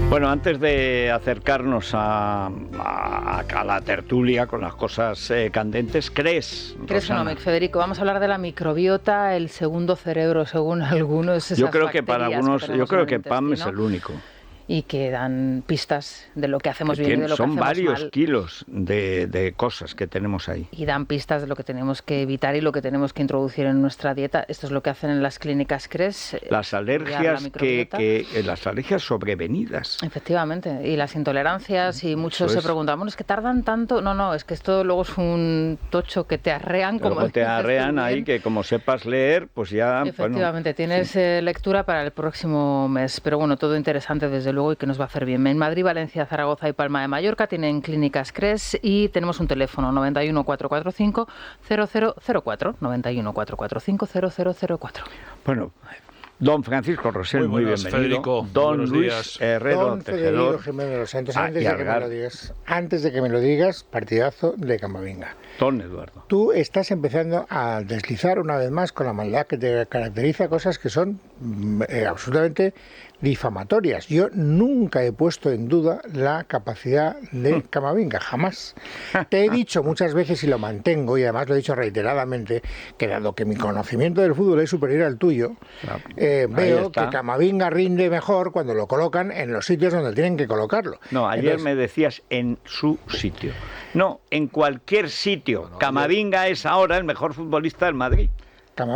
Bueno, antes de acercarnos a la tertulia con las cosas candentes, ¿crees, Cresonomic, Federico? Vamos a hablar de la microbiota, el segundo cerebro, según algunos. Yo creo que para algunos, yo creo que Pam es el único. Y que dan pistas de lo que hacemos bien y de lo que hacemos mal. Son varios kilos de cosas que tenemos ahí. Y dan pistas de lo que tenemos que evitar y lo que tenemos que introducir en nuestra dieta. Esto es lo que hacen en las clínicas CRES. Las alergias las alergias sobrevenidas. Efectivamente. Y las intolerancias. Y muchos se preguntan, bueno, es que tardan tanto. No, es que esto luego es un tocho que te arrean. Como te arrean ahí, que como sepas leer, pues ya... Efectivamente, tienes lectura para el próximo mes. Pero bueno, todo interesante desde luego y que nos va a hacer bien. En Madrid, Valencia, Zaragoza y Palma de Mallorca tienen clínicas CRES y tenemos un teléfono 91 445 0004 91 445 0004. Bueno, don Francisco Rosell, muy bienvenido. Federico, don Luis Herrero, don Federico Jiménez Los Santos, antes de que me lo digas, partidazo de Camavinga. Don Eduardo. Tú estás empezando a deslizar una vez más con la maldad que te caracteriza, cosas que son absolutamente difamatorias. Yo nunca he puesto en duda la capacidad de Camavinga, jamás. Te he dicho muchas veces y lo mantengo, y además lo he dicho reiteradamente, que dado que mi conocimiento del fútbol es superior al tuyo, veo que Camavinga rinde mejor cuando lo colocan en los sitios donde tienen que colocarlo. No, ayer me decías en su sitio. No, en cualquier sitio. Camavinga es ahora el mejor futbolista del Madrid.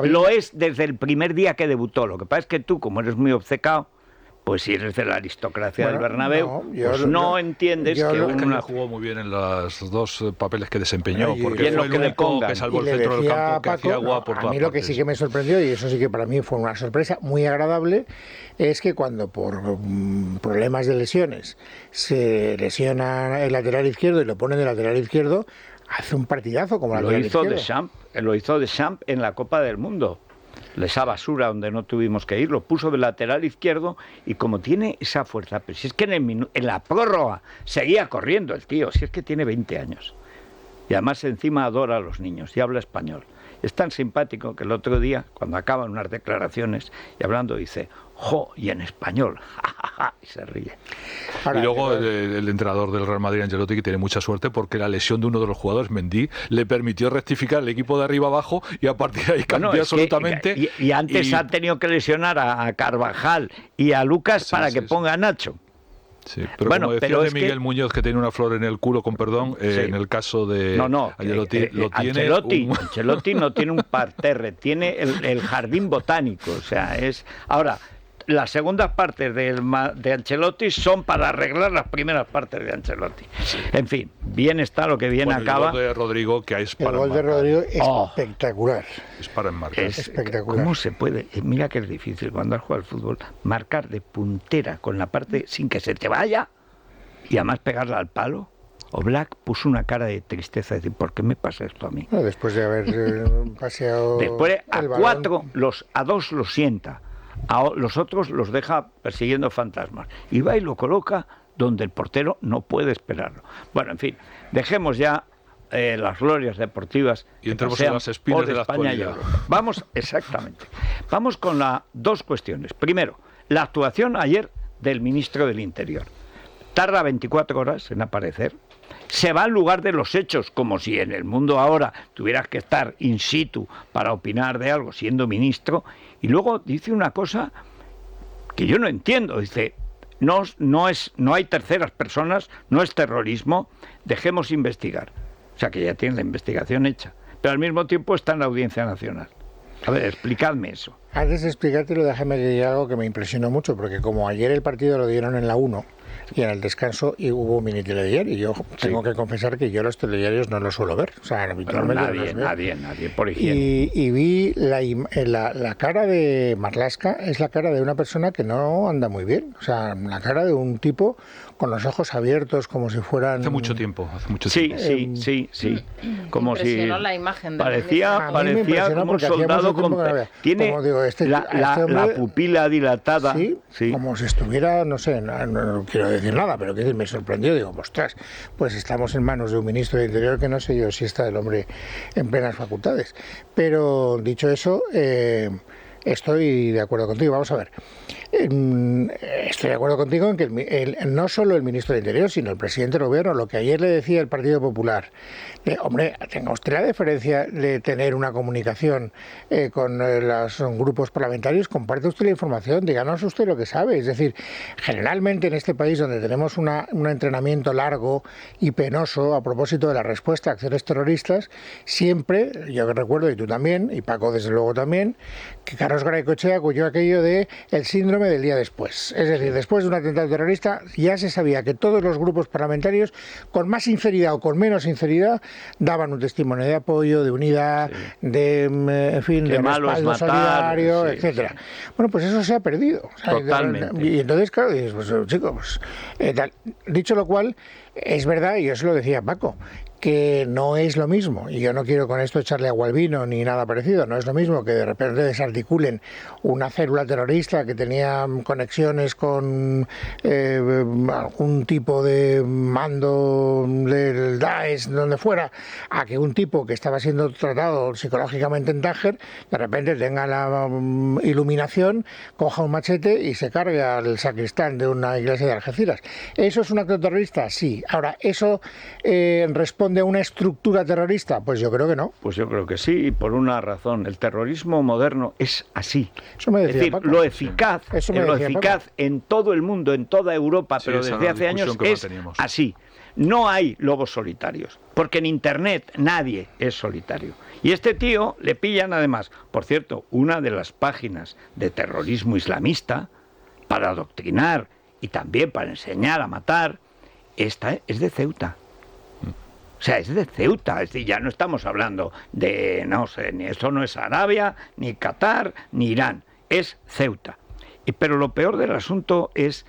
Lo es desde el primer día que debutó. Lo que pasa es que tú, como eres muy obcecado, pues si eres de la aristocracia del Bernabéu, no entiendes que uno jugó muy bien en los dos papeles que desempeñó, porque fue el único que salvó el centro del campo, que hacía agua por todas partes. A mí lo que sí que me sorprendió, y eso sí que para mí fue una sorpresa muy agradable, es que cuando por problemas de lesiones se lesiona el lateral izquierdo y lo ponen de lateral izquierdo, hace un partidazo como lateral izquierdo. Lo hizo Deschamps en la Copa del Mundo. Esa basura donde no tuvimos que ir, lo puso de lateral izquierdo y como tiene esa fuerza, pero si es que en la prórroga seguía corriendo el tío, si es que tiene 20 años. Y además encima adora a los niños y habla español. Es tan simpático que el otro día, cuando acaban unas declaraciones y hablando, dice, ¡jo! Y en español, ¡ja! Y se ríe. Y luego el entrenador del Real Madrid, Ancelotti, que tiene mucha suerte porque la lesión de uno de los jugadores, Mendy, le permitió rectificar el equipo de arriba abajo y a partir de ahí cambió absolutamente. Y antes ha tenido que lesionar a Carvajal y a Lucas para que ponga a Nacho. Sí, pero como decía de Miguel Muñoz, que tiene una flor en el culo, con perdón, en el caso de Ancelotti, lo tiene Ancelotti no tiene un parterre, tiene el jardín botánico, o sea, es... Ahora, las segundas partes de Ancelotti son para arreglar las primeras partes de Ancelotti. Sí. En fin, bien está lo que bien acaba. El gol de Rodrigo, que es para el gol de Rodrigo es espectacular. Es para enmarcar. Es espectacular. ¿Cómo se puede? Mira que es difícil cuando has jugado al fútbol marcar de puntera con la parte sin que se te vaya y además pegarla al palo. Oblak puso una cara de tristeza, decir, ¿por qué me pasa esto a mí? No, después de haber paseado. Después a dos los sienta. A los otros los deja persiguiendo fantasmas y va y lo coloca donde el portero no puede esperarlo. Bueno, en fin, dejemos ya las glorias deportivas y entremos en las espinas de la actualidad. Vamos con dos cuestiones. Primero, la actuación ayer del ministro del Interior. Tarda 24 horas en aparecer. Se va al lugar de los hechos, como si en el mundo ahora tuvieras que estar in situ para opinar de algo siendo ministro, y luego dice una cosa que yo no entiendo, dice, no hay terceras personas, no es terrorismo, dejemos investigar. O sea que ya tiene la investigación hecha, pero al mismo tiempo está en la Audiencia Nacional. A ver, explicadme eso. Antes de explicártelo, déjame que diga algo que me impresionó mucho, porque como ayer el partido lo dieron en la 1 y en el descanso y hubo un mini telediario, y yo tengo que confesar que yo los telediarios no los suelo ver, o sea, habitualmente nadie, por higiene. Y vi la cara de Marlaska, es la cara de una persona que no anda muy bien, o sea, la cara de un tipo con los ojos abiertos como si fueran... Hace mucho tiempo. Sí. Como si... la imagen de parecía como un soldado con... Tiene la pupila dilatada. Sí, como si estuviera, no sé, no quiero decir nada, pero que me sorprendió, digo, ostras, pues estamos en manos de un ministro de Interior que no sé yo si está el hombre en plenas facultades. Pero dicho eso, estoy de acuerdo contigo. Vamos a ver. estoy de acuerdo contigo en que no solo el ministro del Interior, sino el presidente del Gobierno, lo que ayer le decía el Partido Popular, hombre, tenga usted la deferencia de tener una comunicación con los grupos parlamentarios, comparte usted la información, díganos usted lo que sabe. Es decir, generalmente en este país donde tenemos un entrenamiento largo y penoso a propósito de la respuesta a acciones terroristas, siempre, yo recuerdo, y tú también, y Paco desde luego también, que Carlos Garaikoetxea acudió aquello de el síndrome del día después. Es decir, después de un atentado terrorista ya se sabía que todos los grupos parlamentarios, con más sinceridad o con menos sinceridad, daban un testimonio de apoyo, de unidad, de, en fin, de respaldo solidario, etcétera. Bueno, pues eso se ha perdido. Totalmente. Y entonces, claro, dices, pues chicos, dicho lo cual, es verdad, y yo se lo decía a Paco, que no es lo mismo, y yo no quiero con esto echarle agua al vino ni nada parecido, no es lo mismo que de repente desarticulen una célula terrorista que tenía conexiones con algún tipo de mando del Daesh, donde fuera, a que un tipo que estaba siendo tratado psicológicamente en Tánger, de repente tenga la iluminación, coja un machete y se cargue al sacristán de una iglesia de Algeciras. ¿Eso es un acto terrorista? Sí. Ahora, ¿eso responde a una estructura terrorista? Pues yo creo que no. Pues yo creo que sí, y por una razón. El terrorismo moderno es así. Eso me decía, es decir, Paco. lo eficaz en todo el mundo, en toda Europa, pero desde hace años es así. No hay lobos solitarios, porque en Internet nadie es solitario. Y este tío le pillan además, por cierto, una de las páginas de terrorismo islamista para adoctrinar y también para enseñar a matar, esta es de Ceuta. O sea, es de Ceuta, es decir, ya no estamos hablando de, no sé, ni esto no es Arabia, ni Qatar, ni Irán, es Ceuta. Pero lo peor del asunto es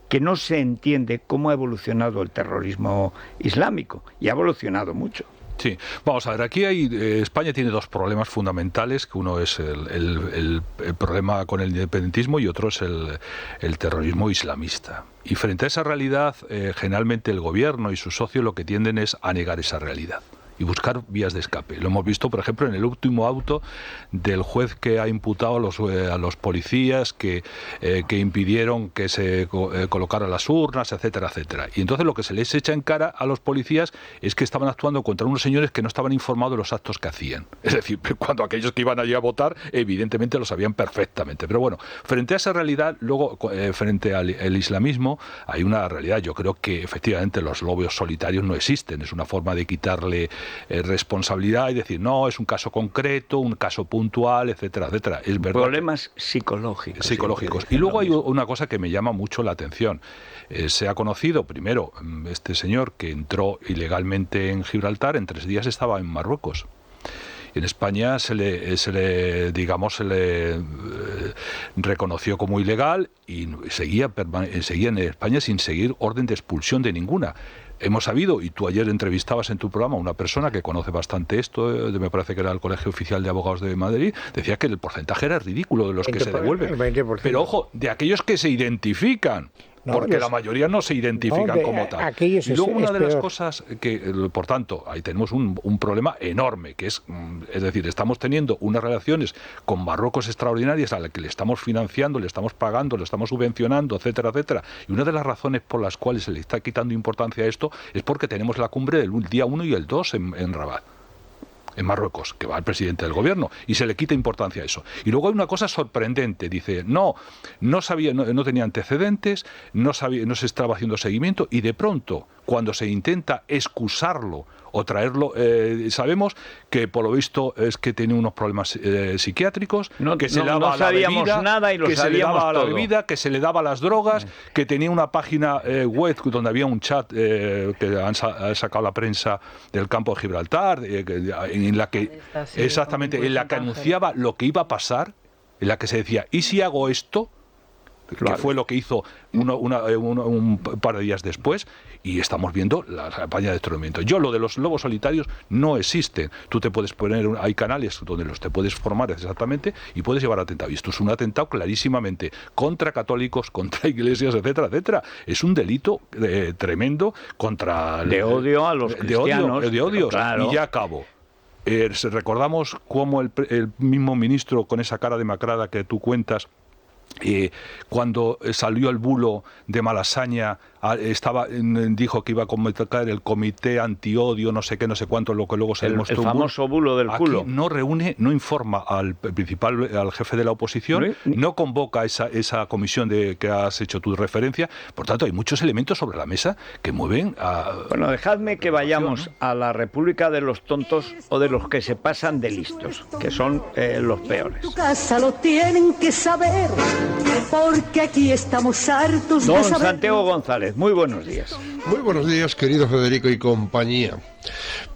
que no se entiende cómo ha evolucionado el terrorismo islámico, y ha evolucionado mucho. Sí, vamos a ver, aquí España tiene dos problemas fundamentales, que uno es el problema con el independentismo y otro es el terrorismo islamista. Y frente a esa realidad, generalmente el gobierno y sus socios lo que tienden es a negar esa realidad y buscar vías de escape. Lo hemos visto, por ejemplo, en el último auto del juez que ha imputado a los policías que impidieron que se colocaran las urnas, etcétera, etcétera. Y entonces lo que se les echa en cara a los policías es que estaban actuando contra unos señores que no estaban informados de los actos que hacían. Es decir, cuando aquellos que iban allí a votar, evidentemente lo sabían perfectamente. Pero bueno, frente a esa realidad, luego, frente al islamismo, hay una realidad. Yo creo que efectivamente los lobos solitarios no existen. Es una forma de quitarle responsabilidad y decir, no, es un caso concreto, un caso puntual, etcétera, etcétera. Es verdad. Problemas psicológicos. Y luego hay una cosa que me llama mucho la atención. Se ha conocido, primero, este señor que entró ilegalmente en Gibraltar, en 3 días estaba en Marruecos. En España se le reconoció como ilegal y seguía en España sin seguir orden de expulsión de ninguna. Hemos sabido, y tú ayer entrevistabas en tu programa a una persona que conoce bastante esto, me parece que era el Colegio Oficial de Abogados de Madrid, decía que el porcentaje era ridículo de los que se devuelven. 20%. Pero ojo, de aquellos que se identifican. Porque la mayoría no se identifican como tal. Y luego una de las cosas que, por tanto, ahí tenemos un problema enorme, que es decir, estamos teniendo unas relaciones con Marruecos extraordinarias a las que le estamos financiando, le estamos pagando, le estamos subvencionando, etcétera, etcétera. Y una de las razones por las cuales se le está quitando importancia a esto es porque tenemos la cumbre del día 1 y el 2 en Rabat, en Marruecos, que va el presidente del gobierno, y se le quita importancia a eso. Y luego hay una cosa sorprendente, dice, no sabía, no tenía antecedentes, no se estaba haciendo seguimiento, y de pronto, cuando se intenta excusarlo o traerlo, sabemos que por lo visto es que tiene unos problemas psiquiátricos, que se le daba la bebida, nada y lo que se le daba todo. la bebida, que se le daba las drogas, que tenía una página web donde había un chat que ha sacado la prensa del campo de Gibraltar, en la que exactamente, en la que anunciaba lo que iba a pasar, en la que se decía, ¿y si hago esto? Claro. Que fue lo que hizo un par de días después, y estamos viendo la campaña de destruimiento. Lo de los lobos solitarios no existen. Tú te puedes poner, hay canales donde te puedes formar exactamente y puedes llevar atentado. Y esto es un atentado clarísimamente contra católicos, contra iglesias, etcétera, etcétera. Es un delito tremendo contra... De odio a los cristianos. De odio. Claro. Y ya acabo. Recordamos cómo el mismo ministro, con esa cara demacrada que tú cuentas, Cuando salió el bulo de Malasaña, dijo que iba a convocar el comité antiodio, no sé qué, no sé cuánto, lo que luego se demostró. El famoso bulo del culo. Aquí no reúne, no informa al jefe de la oposición, no convoca esa comisión que has hecho tu referencia. Por tanto, hay muchos elementos sobre la mesa que mueven a... Bueno, dejadme que vayamos a la República de los tontos o de los que se pasan de listos, que son los peores. Tu casa lo tienen que saber, porque aquí estamos hartos de Don saber. Santiago González, muy buenos días. Muy buenos días, querido Federico y compañía.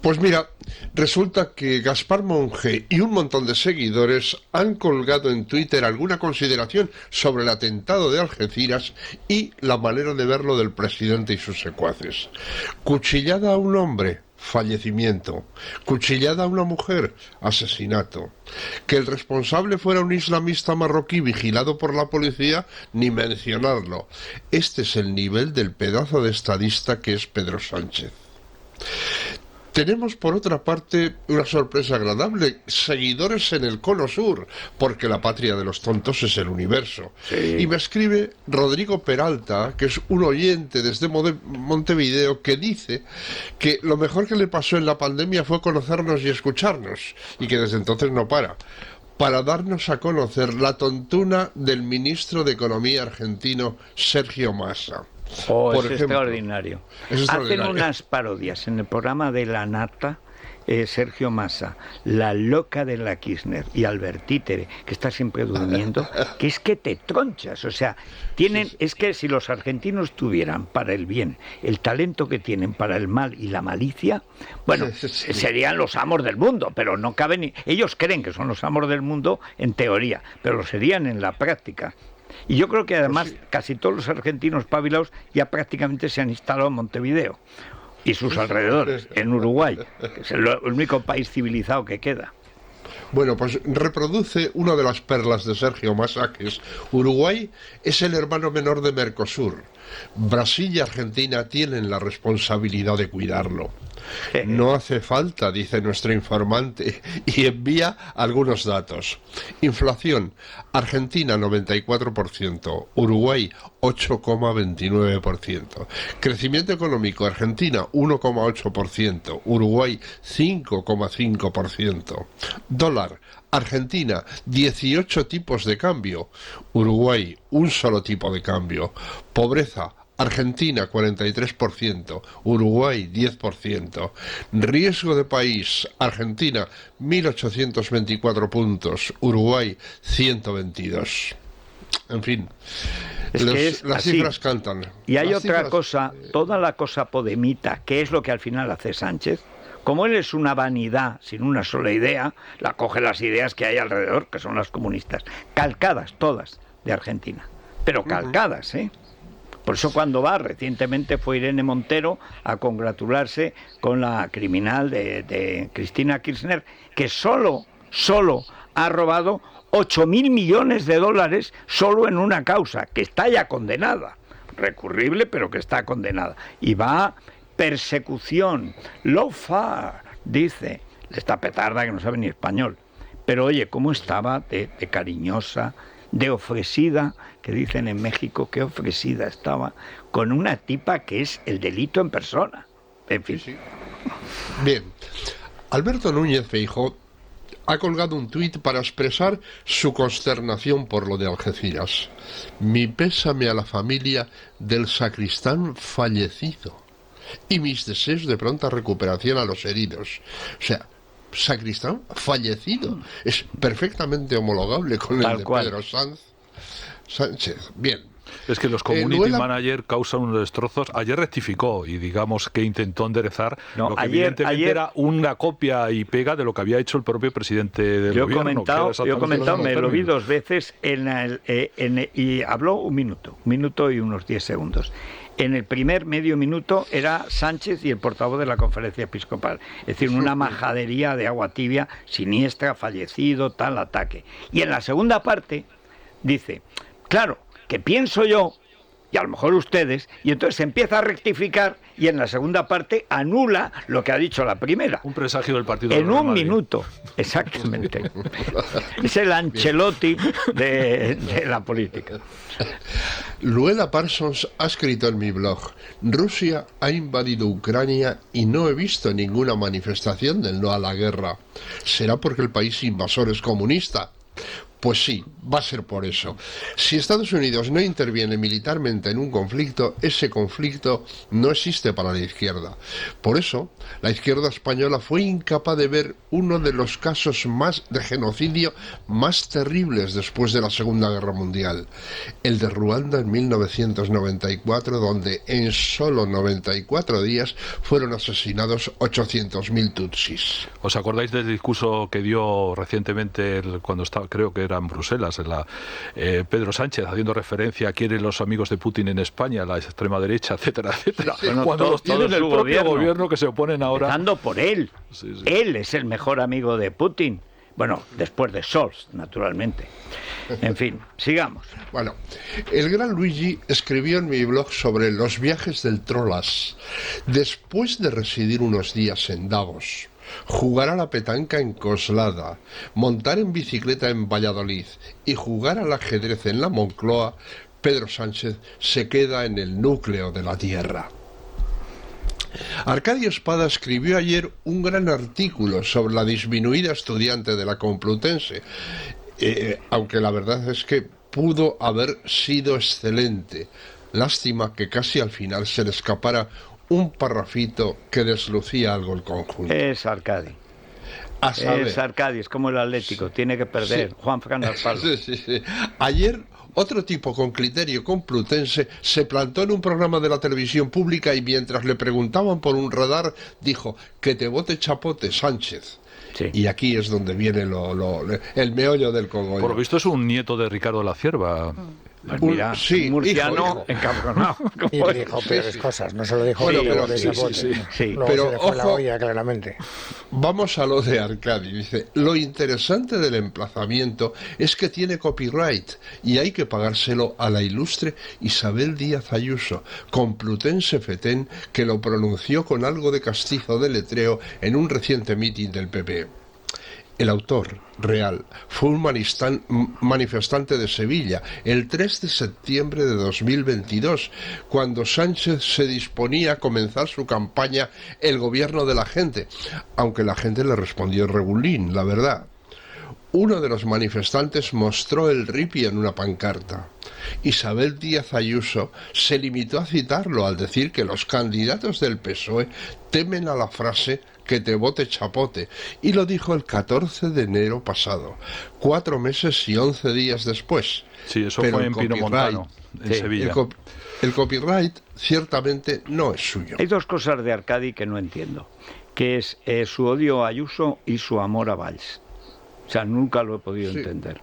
Pues mira, resulta que Gaspar Monge y un montón de seguidores han colgado en Twitter alguna consideración sobre el atentado de Algeciras y la manera de verlo del presidente y sus secuaces. Cuchillada a un hombre, fallecimiento. Cuchillada a una mujer, asesinato. Que el responsable fuera un islamista marroquí vigilado por la policía, ni mencionarlo. Este es el nivel del pedazo de estadista que es Pedro Sánchez. Tenemos por otra parte una sorpresa agradable, seguidores en el Cono Sur, porque la patria de los tontos es el universo. Sí. Y me escribe Rodrigo Peralta, que es un oyente desde Montevideo, que dice que lo mejor que le pasó en la pandemia fue conocernos y escucharnos, y que desde entonces no para darnos a conocer la tontuna del ministro de Economía argentino, Sergio Massa. Oh, Por es ejemplo, extraordinario. es extraordinario. Hacen unas parodias en el programa de La Nata, Sergio Massa, la loca de la Kirchner y Albert Títere, que está siempre durmiendo, que es que te tronchas. O sea, es que si los argentinos tuvieran para el bien el talento que tienen para el mal y la malicia, bueno, serían los amos del mundo, pero no caben ni... Ellos creen que son los amos del mundo en teoría, pero lo serían en la práctica. Y yo creo que además casi todos los argentinos pabilados ya prácticamente se han instalado en Montevideo y sus alrededores, en Uruguay, que es el único país civilizado que queda. Bueno, pues reproduce una de las perlas de Sergio Massa, que es: Uruguay es el hermano menor de Mercosur. Brasil y Argentina tienen la responsabilidad de cuidarlo. No hace falta, dice nuestro informante, y envía algunos datos. Inflación: Argentina 94%, Uruguay 8,29%. Crecimiento económico: Argentina 1,8%, Uruguay 5,5%. Dólar: Argentina 18 tipos de cambio, Uruguay un solo tipo de cambio. Pobreza: Argentina 43%, Uruguay 10%. Riesgo de país: Argentina 1.824 puntos, Uruguay 122. En fin, las cifras cantan. Y hay las otra cifras... cosa, toda la cosa podemita, que es lo que al final hace Sánchez. Como él es una vanidad sin una sola idea, la coge las ideas que hay alrededor, que son las comunistas, calcadas todas de Argentina, pero calcadas, ¿eh? Por eso cuando recientemente fue Irene Montero a congratularse con la criminal de Cristina Kirchner, que solo ha robado 8.000 millones de dólares solo en una causa, que está ya condenada, recurrible, pero que está condenada. Y va persecución, lawfare, dice, esta petarda que no sabe ni español. Pero oye, ¿cómo estaba de cariñosa, de ofrecida, que dicen en México que ofrecida estaba, con una tipa que es el delito en persona? En fin. Sí. Bien, Alberto Núñez Feijóo ha colgado un tuit para expresar su consternación por lo de Algeciras. Mi pésame a la familia del sacristán fallecido y mis deseos de pronta recuperación a los heridos. O sea, sacristán fallecido es perfectamente homologable con el de Pedro Sánchez. Bien. Es que los community manager causan unos destrozos. Ayer rectificó y digamos que intentó enderezar lo que evidentemente era una copia y pega de lo que había hecho el propio presidente del gobierno. Yo he comentado, me lo vi 2 veces y habló un minuto y unos 10 segundos. En el primer medio minuto era Sánchez y el portavoz de la Conferencia Episcopal. Es decir, una majadería de agua tibia, siniestra, fallecido, tal ataque. Y en la segunda parte dice, claro, que pienso yo y a lo mejor ustedes, y entonces se empieza a rectificar y en la segunda parte anula lo que ha dicho la primera. Un presagio del partido En del Real un Madrid. minuto, exactamente. Es el Ancelotti de la política. Luella Parsons ha escrito en mi blog: Rusia ha invadido Ucrania y no he visto ninguna manifestación del no a la guerra. ¿Será porque el país invasor es comunista? Pues sí, va a ser por eso. Si Estados Unidos no interviene militarmente en un conflicto, ese conflicto no existe para la izquierda. Por eso, la izquierda española fue incapaz de ver uno de los casos más de genocidio más terribles después de la Segunda Guerra Mundial, el de Ruanda en 1994, donde en solo 94 días fueron asesinados 800.000 tutsis. ¿Os acordáis del discurso que dio recientemente, cuando estaba, creo que era en Bruselas, Pedro Sánchez, haciendo referencia a quiénes los amigos de Putin en España, la extrema derecha, etcétera, etcétera? Bueno, cuando los tienen el su propio gobierno que se oponen ahora. Empezando por él. Sí, sí. Él es el mejor amigo de Putin. Bueno, después de Scholz, naturalmente. En fin, sigamos. Bueno, el gran Luigi escribió en mi blog sobre los viajes del Trolas. Después de residir unos días en Davos, jugar a la petanca en Coslada, montar en bicicleta en Valladolid y jugar al ajedrez en la Moncloa, Pedro Sánchez se queda en el núcleo de la Tierra. Arcadio Espada escribió ayer un gran artículo sobre la disminuida estudiante de la Complutense, aunque la verdad es que pudo haber sido excelente. Lástima que casi al final se le escapara un parrafito que deslucía algo el conjunto. Es Arcadi. A saber, Es Arcadi, es como el Atlético, tiene que perder. Sí. Juan Fran Alfaro. Sí. Ayer, otro tipo con criterio complutense se plantó en un programa de la televisión pública y mientras le preguntaban por un radar, dijo: que te vote chapote, Sánchez. Sí. Y aquí es donde viene el meollo del cogollo. Por lo visto es un nieto de Ricardo de la Cierva. Pues mira, sí, un murciano hijo. encabronado. Y dijo peores cosas, no se lo dijo Bueno, de pero chapote. sí. Luego Pero se le fue la ojo, olla, claramente. Vamos a lo de Arcadi. Dice: lo interesante del emplazamiento es que tiene copyright y hay que pagárselo a la ilustre Isabel Díaz Ayuso, complutense fetén, que lo pronunció con algo de castizo de letreo en un reciente mitin del PP. El autor real fue un manifestante de Sevilla el 3 de septiembre de 2022, cuando Sánchez se disponía a comenzar su campaña El gobierno de la gente, aunque la gente le respondió regulín, la verdad. Uno de los manifestantes mostró el ripi en una pancarta. Isabel Díaz Ayuso se limitó a citarlo al decir que los candidatos del PSOE temen a la frase que te vote chapote, y lo dijo el 14 de enero pasado, 4 meses y 11 días después. Sí, eso Pero fue el en Pino Montano, en sí, Sevilla. El copyright ciertamente no es suyo. Hay dos cosas de Arcadi que no entiendo, que es su odio a Ayuso y su amor a Valls. O sea, nunca lo he podido entender.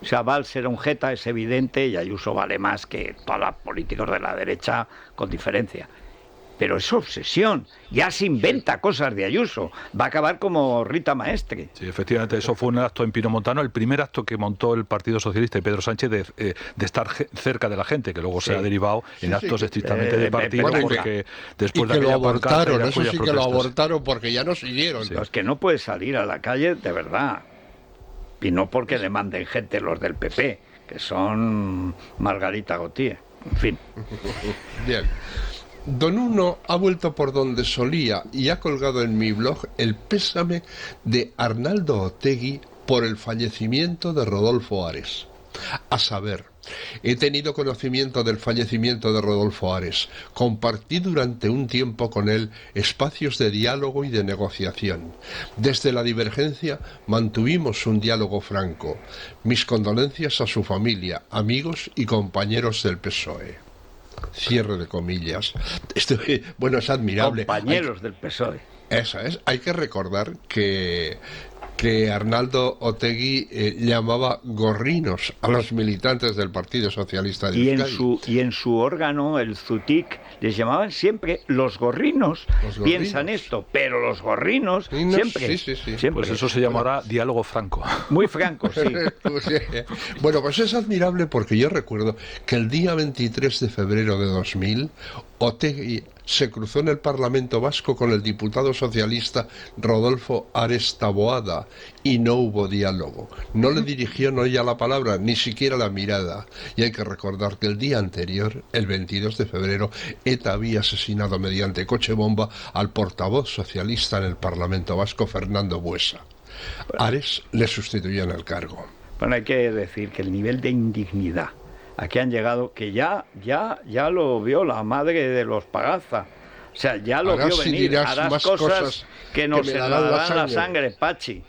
O sea, Valls era un jeta, es evidente, y Ayuso vale más que todos los políticos de la derecha, con diferencia. Pero es obsesión, ya se inventa cosas de Ayuso, va a acabar como Rita Maestre. Sí, efectivamente, eso fue un acto en Pino Montano, el primer acto que montó el Partido Socialista y Pedro Sánchez de estar cerca de la gente, que luego se ha derivado en actos estrictamente de partido, bueno, porque después Y de que lo aquella pancarta y abortaron, de eso aquellas sí que lo protestas. abortaron porque ya no siguieron. Los que no puedes salir a la calle de verdad, y no porque le manden gente los del PP, que son Margarita Gautier, en fin. Bien. Don Uno ha vuelto por donde solía y ha colgado en mi blog el pésame de Arnaldo Otegi por el fallecimiento de Rodolfo Ares. A saber, he tenido conocimiento del fallecimiento de Rodolfo Ares, compartí durante un tiempo con él espacios de diálogo y de negociación. Desde la divergencia mantuvimos un diálogo franco. Mis condolencias a su familia, amigos y compañeros del PSOE. Cierre de comillas. Bueno, es admirable. Compañeros del PSOE. Esa es. Hay que recordar que Arnaldo Otegi llamaba gorrinos a los militantes del Partido Socialista de Euskadi. Y en su órgano, el ZUTIC, les llamaban siempre los gorrinos. Piensan esto, pero los gorrinos siempre. Siempre. Pues eso se llamará diálogo franco. Muy franco, sí. Bueno, pues es admirable porque yo recuerdo que el día 23 de febrero de 2000, Otegi se cruzó en el Parlamento Vasco con el diputado socialista Rodolfo Ares Taboada y no hubo diálogo. No le dirigió no ya la palabra, ni siquiera la mirada. Y hay que recordar que el día anterior, el 22 de febrero, ETA había asesinado mediante coche bomba al portavoz socialista en el Parlamento Vasco, Fernando Buesa. Ares le sustituyó en el cargo. Bueno, hay que decir que el nivel de indignidad aquí han llegado, que ya lo vio la madre de los Pagaza. O sea, ya lo vio venir. Harás cosas que nos helarán la sangre, Pachi.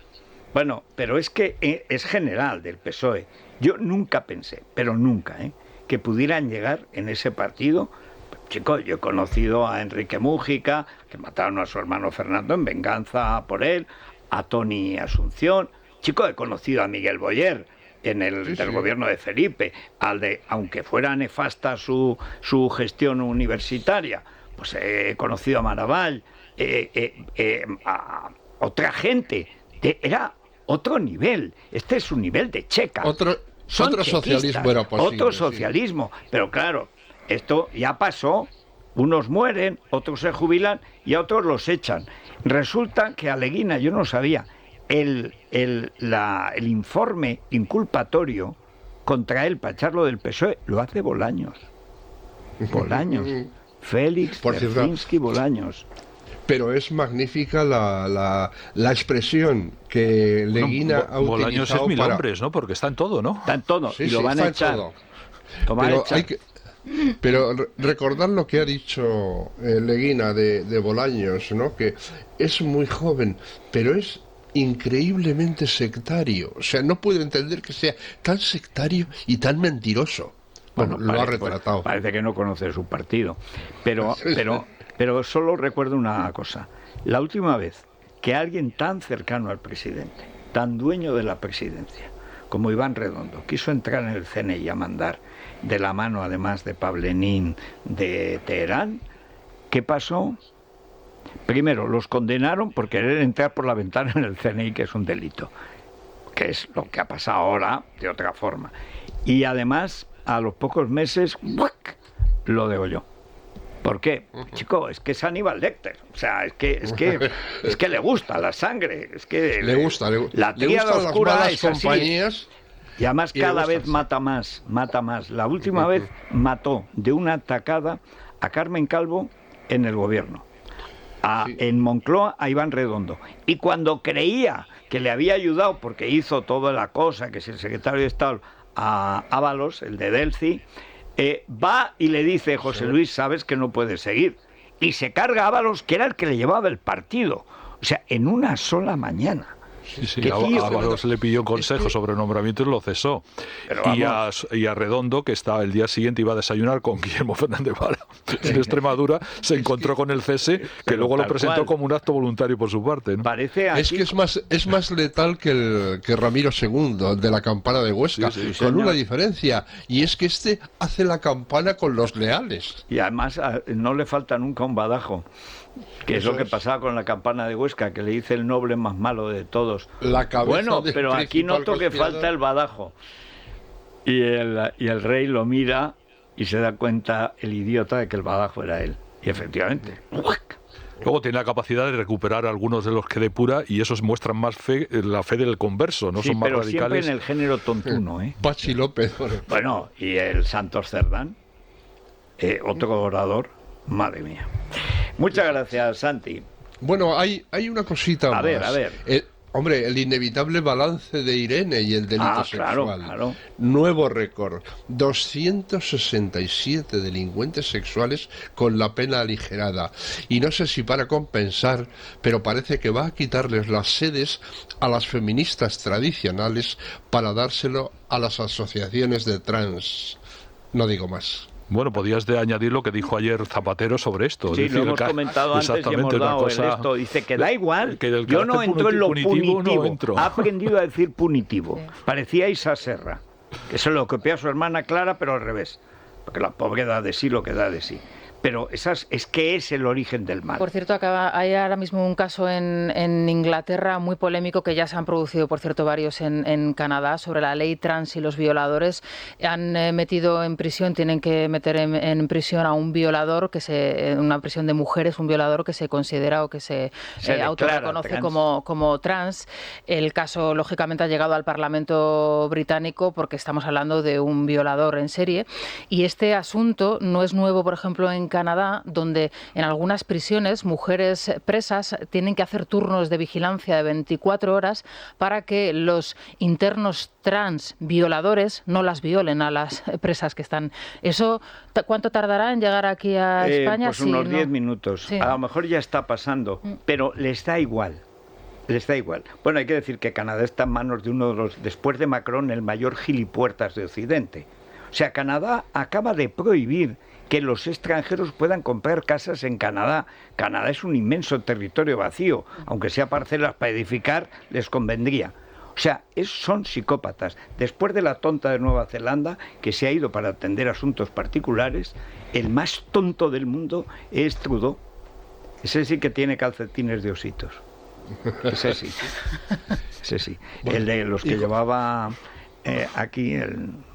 Bueno, pero es que es general del PSOE. Yo nunca pensé, pero nunca, que pudieran llegar en ese partido. Chicos, yo he conocido a Enrique Mújica, que mataron a su hermano Fernando en venganza por él, a Tony Asunción. Chicos, he conocido a Miguel Boyer del gobierno de Felipe, aunque fuera nefasta su gestión universitaria, pues he conocido a Maravall, a otra gente, era otro nivel. Este es un nivel de checa. Otro socialismo era posible. Otro socialismo, pero claro, esto ya pasó. Unos mueren, otros se jubilan y a otros los echan. Resulta que a Leguina, yo no sabía, el informe inculpatorio contra él para echarlo del PSOE lo hace Bolaños. Félix Tercinski Bolaños. Pero es magnífica la expresión que Leguina ha utilizado. Bolaños es mil hombres, ¿no? Porque está en todo, ¿no? Está en todo, y lo van a echar. Pero recordar lo que ha dicho Leguina de Bolaños, ¿no? Que es muy joven, pero es increíblemente sectario. O sea, no puedo entender que sea tan sectario y tan mentiroso. Bueno, lo ha retratado. Parece que no conoce su partido. Pero solo recuerdo una cosa. La última vez que alguien tan cercano al presidente, tan dueño de la presidencia, como Iván Redondo, quiso entrar en el CNI a mandar, de la mano además de Pavlenín de Teherán, ¿qué pasó? Primero, los condenaron por querer entrar por la ventana en el CNI, que es un delito, que es lo que ha pasado ahora de otra forma. Y además, a los pocos meses, ¡buac!, lo degolló. ¿Por qué? Chico, es que es Aníbal Lecter. O sea, es que le gusta la sangre. Es que le gusta la tríada oscura las es así. Compañías. Y además cada vez mata más. La última vez mató de una tacada a Carmen Calvo en el gobierno. En Moncloa a Iván Redondo. Y cuando creía que le había ayudado, porque hizo toda la cosa, que es el secretario de Estado, a Ábalos, el de Delci, va y le dice: José Luis, sabes que no puedes seguir. Y se carga a Ábalos, que era el que le llevaba el partido. O sea, en una sola mañana. Sí, Ábalos le pidió consejo sobre nombramientos y lo cesó. Y a Redondo, que estaba el día siguiente, iba a desayunar con Guillermo Fernández Vara en Extremadura, se encontró con el cese, que luego lo presentó como un acto voluntario por su parte, ¿no? Es que es más letal que Ramiro II, de la campana de Huesca, con una diferencia, y es que este hace la campana con los leales. Y además no le falta nunca un badajo. Que es lo que pasaba con la campana de Huesca, que le dice el noble más malo de todos. Bueno, pero aquí noto que falta el badajo. Y el rey lo mira y se da cuenta, el idiota, de que el badajo era él. Y efectivamente. Luego tiene la capacidad de recuperar algunos de los que depura, y esos muestran más la fe del converso, no son más radicales. Siempre en el género tontuno, Pachi López. Bueno, y el Santos Cerdán, otro orador, madre mía. Muchas gracias, Santi. Bueno, hay una cosita más. A ver. Hombre, el inevitable balance de Irene y el delito sexual. Claro. Nuevo récord. 267 delincuentes sexuales con la pena aligerada. Y no sé si para compensar, pero parece que va a quitarles las sedes a las feministas tradicionales para dárselo a las asociaciones de trans. No digo más. Bueno, podías añadir lo que dijo ayer Zapatero sobre esto. Sí, lo hemos comentado antes y hemos dado esto. Dice que da igual, que yo no entro en lo punitivo. No ha aprendido a decir punitivo. Sí. Parecía Isa Serra, que se lo copió a su hermana Clara, pero al revés. Porque la pobre da de sí lo que da de sí. Pero es que es el origen del mal. Por cierto, hay ahora mismo un caso en Inglaterra muy polémico, que ya se han producido, por cierto, varios en Canadá, sobre la ley trans y los violadores. Han metido en prisión, tienen que meter en prisión a un violador, una prisión de mujeres, un violador que se considera o que se autorreconoce como trans. El caso, lógicamente, ha llegado al Parlamento británico porque estamos hablando de un violador en serie. Y este asunto no es nuevo, por ejemplo, en Canadá, donde en algunas prisiones mujeres presas tienen que hacer turnos de vigilancia de 24 horas para que los internos trans violadores no las violen a las presas que están. ¿Eso cuánto tardará en llegar aquí a España? Pues unos 10 minutos. Sí. A lo mejor ya está pasando, pero les da igual. Les da igual. Bueno, hay que decir que Canadá está en manos de uno de los, después de Macron, el mayor gilipuertas de Occidente. O sea, Canadá acaba de prohibir que los extranjeros puedan comprar casas en Canadá. Canadá es un inmenso territorio vacío, aunque sea parcelas para edificar, les convendría. O sea, son psicópatas. Después de la tonta de Nueva Zelanda, que se ha ido para atender asuntos particulares, el más tonto del mundo es Trudeau. Ese sí que tiene calcetines de ositos. Ese sí. Ese sí. El de los que llevaba aquí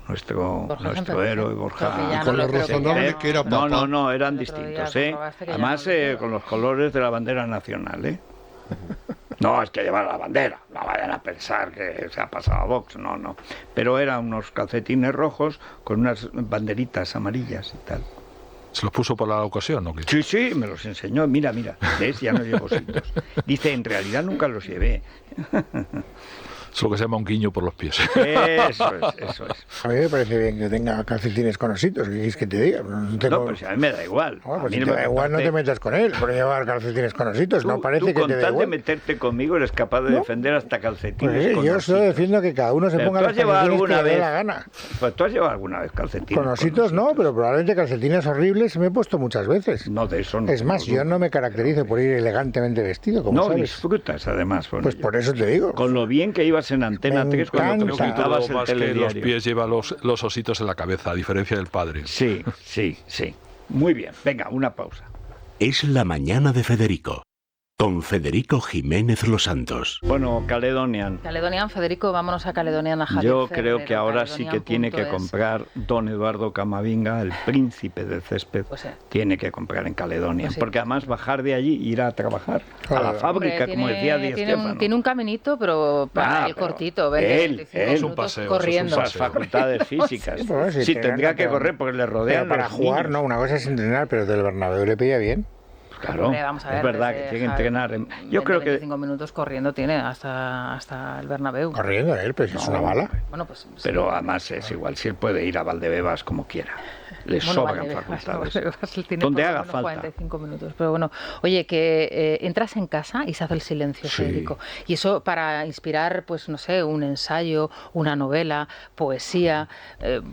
nuestro héroe Borja. Con lo razonable que era papá. No, eran distintos, Además, con los colores de la bandera nacional, No, es que llevar la bandera, no vayan a pensar que se ha pasado a Vox, no. Pero eran unos calcetines rojos con unas banderitas amarillas y tal. ¿Se los puso por la ocasión, no? Sí, me los enseñó. Mira, ¿ves? Ya no llevo sitios. Dice, en realidad nunca los llevé. Es lo que se llama un guiño por los pies. Eso es. A mí me parece bien que tenga calcetines con ositos, ¿qué quieres que te diga? No, pero si a mí me da igual. Bueno, pues si te da igual, no te metas con él por llevar calcetines con ositos, no parece que te da igual. Con tal de meterte conmigo eres capaz de defender hasta calcetines pues con yo ositos. solo defiendo que cada uno se ponga los calcetines que le dé la gana. Pues tú has llevado alguna vez calcetines con ositos no, pero probablemente calcetines horribles me he puesto muchas veces. No, de eso no. Es más, yo no me caracterizo por ir elegantemente vestido, como sabes. No, disfrutas además. Pues por eso te digo. Con lo bien que ibas en Antena 3 cuando te quitabas el telediario. Los pies lleva los ositos en la cabeza, a diferencia del padre. Sí. Muy bien, venga, una pausa. Es la mañana de Federico, con Federico Jiménez Los Santos. Bueno, Caledonian, Federico, vámonos a Caledonian, a Javier yo Ferrer, creo que ahora sí que tiene que comprar don Eduardo Camavinga, el príncipe del césped, tiene que comprar en Caledonian, porque además bajar de allí, ir a trabajar a la fábrica, como decía Di Stéfano. Tiene un caminito, pero para él cortito, él es un paseo, corriendo. Sus facultades físicas. Sí, tendría que correr porque le rodean para los jugar, niños. no, una cosa es entrenar, pero del Bernabéu le pilla bien. Claro, vamos a ver, es verdad que tiene que entrenar. Yo creo que 25 minutos corriendo tiene hasta el Bernabéu. Corriendo él, pues es una bala. Bueno, pues, pero además es igual, si él puede ir a Valdebebas como quiera. Le sobran facultades. Donde haga falta. 45 minutos. Pero bueno, oye, que entras en casa y se hace el silencio, Federico. Y eso para inspirar, pues no sé, un ensayo, una novela, poesía,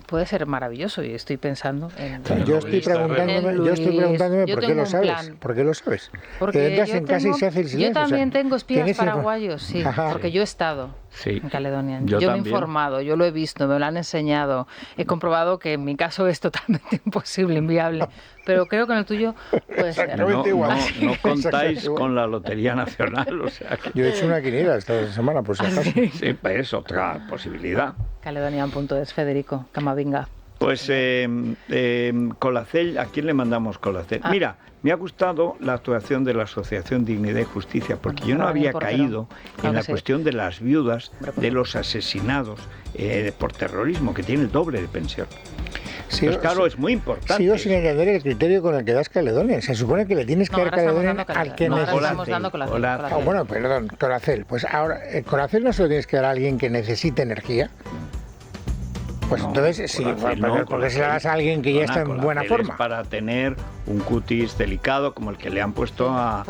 puede ser maravilloso. Y estoy pensando en... Yo estoy preguntándome por qué lo sabes. ¿Por qué lo sabes? Porque entras en casa y se hace el silencio. Yo también tengo espías paraguayos, sí, porque yo he estado en Caledonia. Yo me he informado, yo lo he visto, me lo han enseñado. He comprobado que en mi caso es totalmente imposible, inviable. Pero creo que en el tuyo puede ser. No contáis con la Lotería Nacional. O sea que... Yo he hecho una quiniela esta semana, por si acaso. Sí, es otra posibilidad. Caledonian.es, Federico Camavinga. Pues Colacel, ¿a quién le mandamos Colacel? Mira, me ha gustado la actuación de la Asociación Dignidad y Justicia, porque yo no había caído en la cuestión de las viudas de los asesinados por terrorismo, que tienen el doble de pensión. Pues claro, es muy importante. Sigo sin entender el criterio con el que das Caledonia. Se supone que le tienes que dar Caledonia al que necesita. Bueno, perdón, Colacel. Pues ahora, Colacel no se lo tienes que dar a alguien que necesite energía. Pues no, entonces, sí, porque se la das a alguien que ya está en buena forma. Para tener un cutis delicado como el que le han puesto a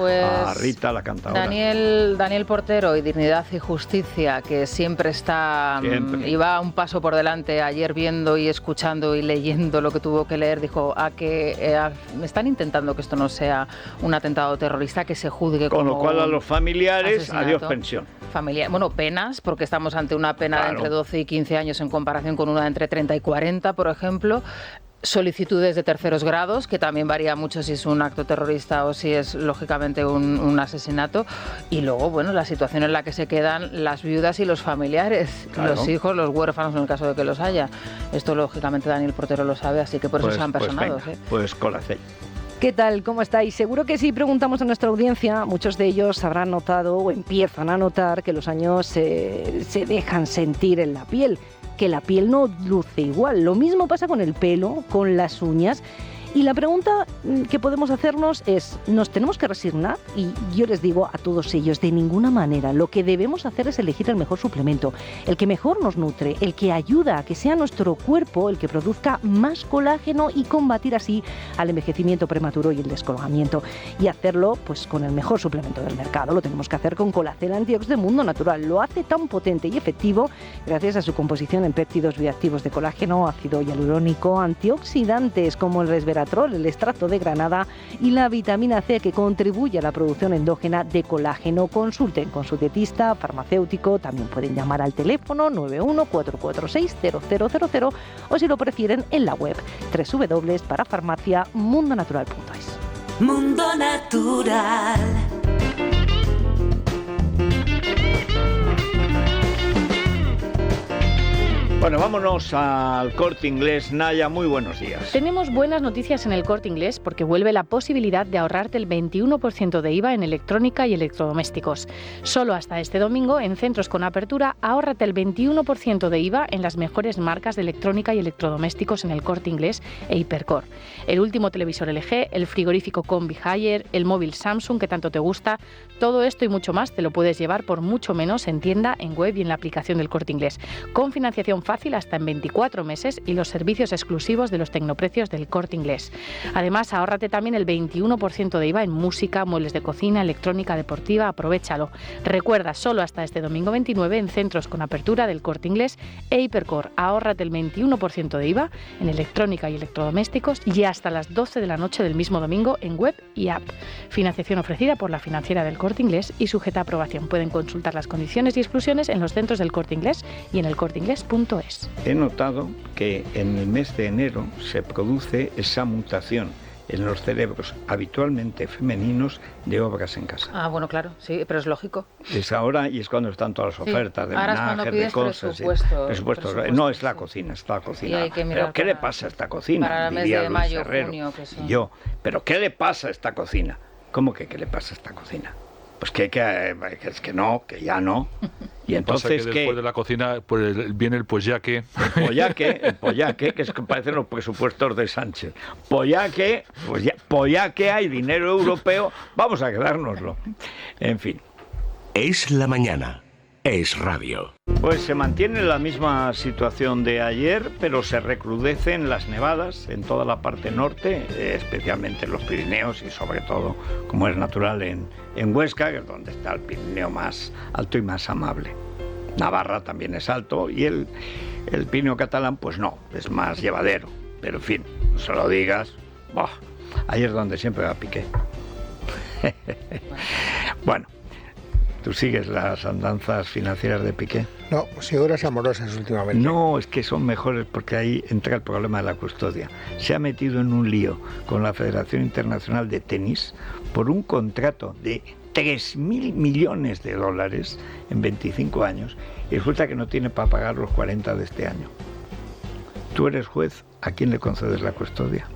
Rita, la cantadora. Daniel Portero y Dignidad y Justicia, que siempre está y va un paso por delante. Ayer viendo y escuchando y leyendo lo que tuvo que leer, dijo me están intentando que esto no sea un atentado terrorista, que se juzgue como... Con lo cual a los familiares, adiós pensión. Bueno, penas, porque estamos ante una pena de entre 12 y 15 años en comparación con una de entre 30 y 40, por ejemplo. solicitudes de terceros grados, que también varía mucho si es un acto terrorista o si es lógicamente un asesinato, y luego, bueno, la situación en la que se quedan las viudas y los familiares, claro, los hijos, los huérfanos en el caso de que los haya. Esto lógicamente Daniel Portero lo sabe, así que por eso se han personado. Pues Colacel. ¿Qué tal? ¿Cómo estáis? Seguro que si preguntamos a nuestra audiencia, muchos de ellos habrán notado o empiezan a notar que los años se dejan sentir en la piel, que la piel no luce igual. Lo mismo pasa con el pelo, con las uñas. Y la pregunta que podemos hacernos es, ¿nos tenemos que resignar? Y yo les digo a todos ellos, de ninguna manera. Lo que debemos hacer es elegir el mejor suplemento, el que mejor nos nutre, el que ayuda a que sea nuestro cuerpo el que produzca más colágeno y combatir así al envejecimiento prematuro y el descolgamiento. Y hacerlo pues con el mejor suplemento del mercado. Lo tenemos que hacer con Colacel Antiox de Mundo Natural. Lo hace tan potente y efectivo gracias a su composición en péptidos bioactivos de colágeno, ácido hialurónico, antioxidantes como el resveratrol, el extracto de granada y la vitamina C, que contribuye a la producción endógena de colágeno. Consulten con su dietista, farmacéutico, también pueden llamar al teléfono 91-446-0000 o si lo prefieren en la web www.parafarmaciamundonatural.es. Mundo Natural. Bueno, vámonos al Corte Inglés. Naya, muy buenos días. Tenemos buenas noticias en el Corte Inglés porque vuelve la posibilidad de ahorrarte el 21% de IVA en electrónica y electrodomésticos. Solo hasta este domingo, en centros con apertura, ahórrate el 21% de IVA en las mejores marcas de electrónica y electrodomésticos en el Corte Inglés e Hipercor. El último televisor LG, el frigorífico Combi Haier, el móvil Samsung que tanto te gusta, todo esto y mucho más te lo puedes llevar por mucho menos en tienda, en web y en la aplicación del Corte Inglés, con financiación fácil hasta en 24 meses y los servicios exclusivos de los tecnoprecios del Corte Inglés. Además, ahórrate también el 21% de IVA en música, muebles de cocina, electrónica deportiva. Aprovéchalo. Recuerda, solo hasta este domingo 29 en centros con apertura del Corte Inglés e Hipercor. Ahórrate el 21% de IVA en electrónica y electrodomésticos y hasta las 12 de la noche del mismo domingo en web y app. Financiación ofrecida por la financiera del Corte Inglés y sujeta a aprobación. Pueden consultar las condiciones y exclusiones en los centros del Corte Inglés y en elcorteinglés.es. He notado que en el mes de enero se produce esa mutación en los cerebros habitualmente femeninos de obras en casa. Ah, bueno, claro, sí, pero es lógico. Es ahora y es cuando están todas las ofertas de menajes, de cosas. Presupuesto. No, es la cocina, es la cocina. ¿Pero qué le pasa a esta cocina? Para el mes de mayo, junio. Y yo, ¿pero qué le pasa a esta cocina? ¿Cómo que qué le pasa a esta cocina? Pues que es que no, que ya no. Y entonces que después de la cocina pues, viene el pollaque. El pollaque, que es que parecen los presupuestos de Sánchez. Pollaque hay dinero europeo, vamos a quedárnoslo. En fin. Es la mañana. Es radio. Pues se mantiene la misma situación de ayer, pero se recrudecen las nevadas en toda la parte norte, especialmente en los Pirineos y sobre todo, como es natural, en Huesca, que es donde está el Pirineo más alto y más amable. Navarra también es alto y el Pirineo catalán, pues no, es más llevadero. Pero en fin, no se lo digas, ahí es donde siempre va Piqué. Bueno. ¿Tú sigues las andanzas financieras de Piqué? No, sigo las amorosas últimamente. No, es que son mejores porque ahí entra el problema de la custodia. Se ha metido en un lío con la Federación Internacional de Tenis por un contrato de 3.000 millones de dólares en 25 años y resulta que no tiene para pagar los 40 de este año. Tú eres juez, ¿a quién le concedes la custodia?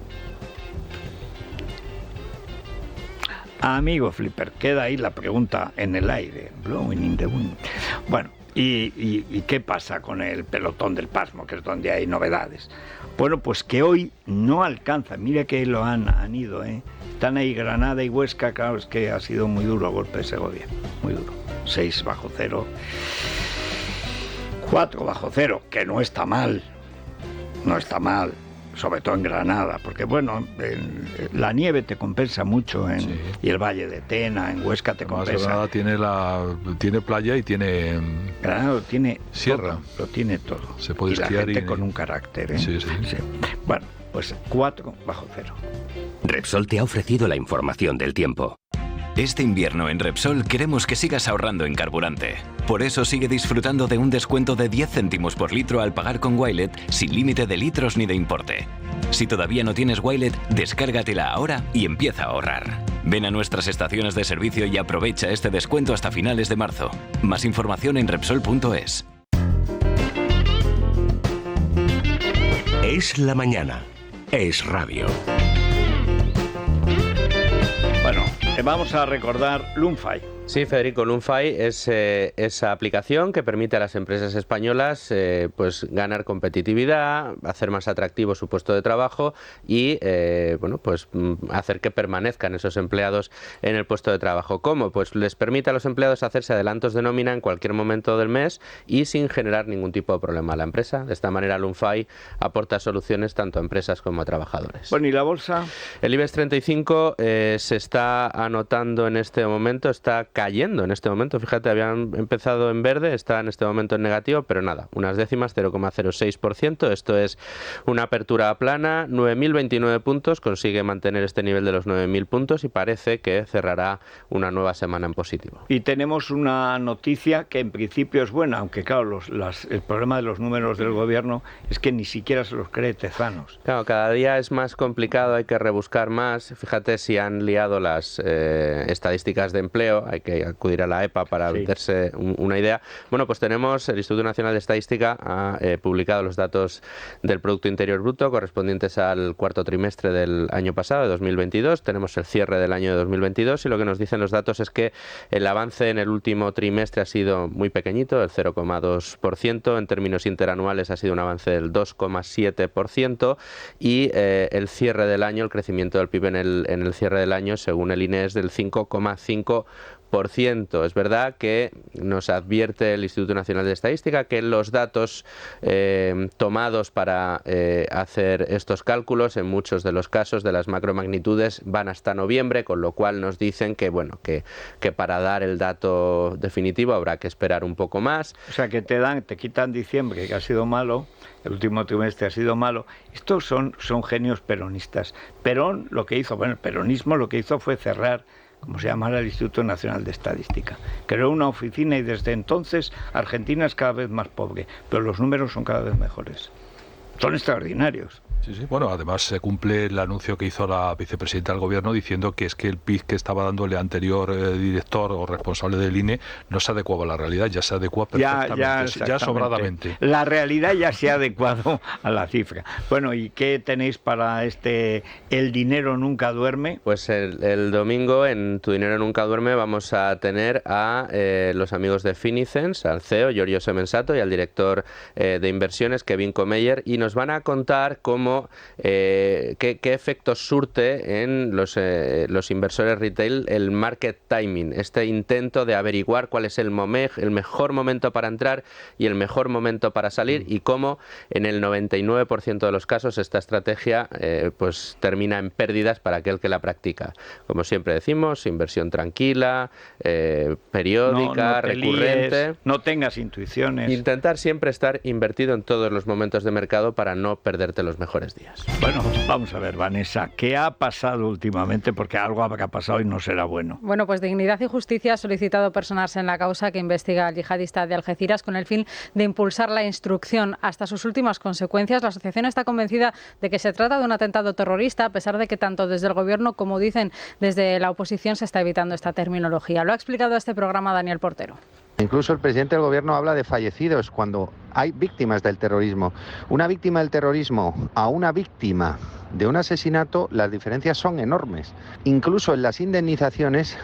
Amigo Flipper, queda ahí la pregunta en el aire. Blowing in the wind. Bueno, ¿y qué pasa con el pelotón del pasmo, que es donde hay novedades? Bueno, pues que hoy no alcanza. Mira que lo han ido, ¿eh? Están ahí Granada y Huesca, claro, es que ha sido muy duro el golpe de Segovia. Muy duro. 6-0. 4-0, que no está mal. No está mal. Sobre todo en Granada, porque bueno, la nieve te compensa mucho y el Valle de Tena, en Huesca te compensa. Granada tiene playa y tiene Granada tiene sierra, todo, lo tiene todo. Se puede y esquiar la gente con un carácter, ¿eh? Sí. Bueno, pues 4-0. Repsol te ha ofrecido la información del tiempo. Este invierno en Repsol queremos que sigas ahorrando en carburante. Por eso sigue disfrutando de un descuento de 10 céntimos por litro al pagar con Wilet sin límite de litros ni de importe. Si todavía no tienes Wilet, descárgatela ahora y empieza a ahorrar. Ven a nuestras estaciones de servicio y aprovecha este descuento hasta finales de marzo. Más información en Repsol.es. Es la mañana. Es radio. Bueno, vamos a recordar Lunfy. Sí, Federico, Lunfy es esa aplicación que permite a las empresas españolas pues ganar competitividad, hacer más atractivo su puesto de trabajo y pues hacer que permanezcan esos empleados en el puesto de trabajo. ¿Cómo? Pues les permite a los empleados hacerse adelantos de nómina en cualquier momento del mes y sin generar ningún tipo de problema a la empresa. De esta manera, Lunfy aporta soluciones tanto a empresas como a trabajadores. Bueno, ¿y la bolsa? El IBEX 35 se está anotando en este momento, está cayendo en este momento. Fíjate, habían empezado en verde, está en este momento en negativo, pero nada, unas décimas, 0,06%. Esto es una apertura plana, 9.029 puntos, consigue mantener este nivel de los 9.000 puntos y parece que cerrará una nueva semana en positivo. Y tenemos una noticia que en principio es buena, aunque claro, el problema de los números del gobierno es que ni siquiera se los cree Tezanos. Claro, cada día es más complicado, hay que rebuscar más. Fíjate si han liado las estadísticas de empleo, hay que acudir a la EPA para meterse una idea. Bueno, pues tenemos, el Instituto Nacional de Estadística ha publicado los datos del Producto Interior Bruto correspondientes al cuarto trimestre del año pasado, de 2022. Tenemos el cierre del año de 2022 y lo que nos dicen los datos es que el avance en el último trimestre ha sido muy pequeñito, el 0,2%. En términos interanuales ha sido un avance del 2,7% y el cierre del año, el crecimiento del PIB en el cierre del año, según el INE, es del 5,5%. Es verdad que nos advierte el Instituto Nacional de Estadística que los datos tomados para hacer estos cálculos, en muchos de los casos de las macromagnitudes, van hasta noviembre, con lo cual nos dicen que que para dar el dato definitivo habrá que esperar un poco más. O sea, que te quitan diciembre, que ha sido malo, el último trimestre ha sido malo. Estos son genios peronistas. Perón lo que hizo, el peronismo lo que hizo fue cerrar, como se llamara, el Instituto Nacional de Estadística. Creó una oficina y desde entonces Argentina es cada vez más pobre, pero los números son cada vez mejores. Son extraordinarios. Sí, sí. Bueno, además se cumple el anuncio que hizo la vicepresidenta del gobierno diciendo que es que el PIB que estaba dando el anterior director o responsable del INE no se adecuaba a la realidad, ya se adecua perfectamente, ya sobradamente. La realidad ya se ha adecuado a la cifra. Bueno, ¿y qué tenéis para El dinero nunca duerme? Pues el domingo en Tu dinero nunca duerme vamos a tener a los amigos de Finicens, al CEO Giorgio Semensato y al director de inversiones Kevin Comeyer, y nos van a contar cómo qué efectos surte en los inversores retail el market timing, este intento de averiguar cuál es el mejor momento para entrar y el mejor momento para salir, y cómo en el 99% de los casos esta estrategia pues termina en pérdidas para aquel que la practica. Como siempre decimos, inversión tranquila, periódica, no te recurrente. Líes, no tengas intuiciones. Intentar siempre estar invertido en todos los momentos de mercado para no perderte los mejores días. Bueno, vamos a ver, Vanessa, ¿qué ha pasado últimamente? Porque algo habrá pasado y no será bueno. Bueno, pues Dignidad y Justicia ha solicitado personarse en la causa que investiga al yihadista de Algeciras con el fin de impulsar la instrucción hasta sus últimas consecuencias. La asociación está convencida de que se trata de un atentado terrorista, a pesar de que tanto desde el Gobierno como dicen desde la oposición se está evitando esta terminología. Lo ha explicado a este programa Daniel Portero. Incluso el presidente del Gobierno habla de fallecidos cuando hay víctimas del terrorismo. Una víctima del terrorismo a una víctima de un asesinato, las diferencias son enormes. Incluso en las indemnizaciones,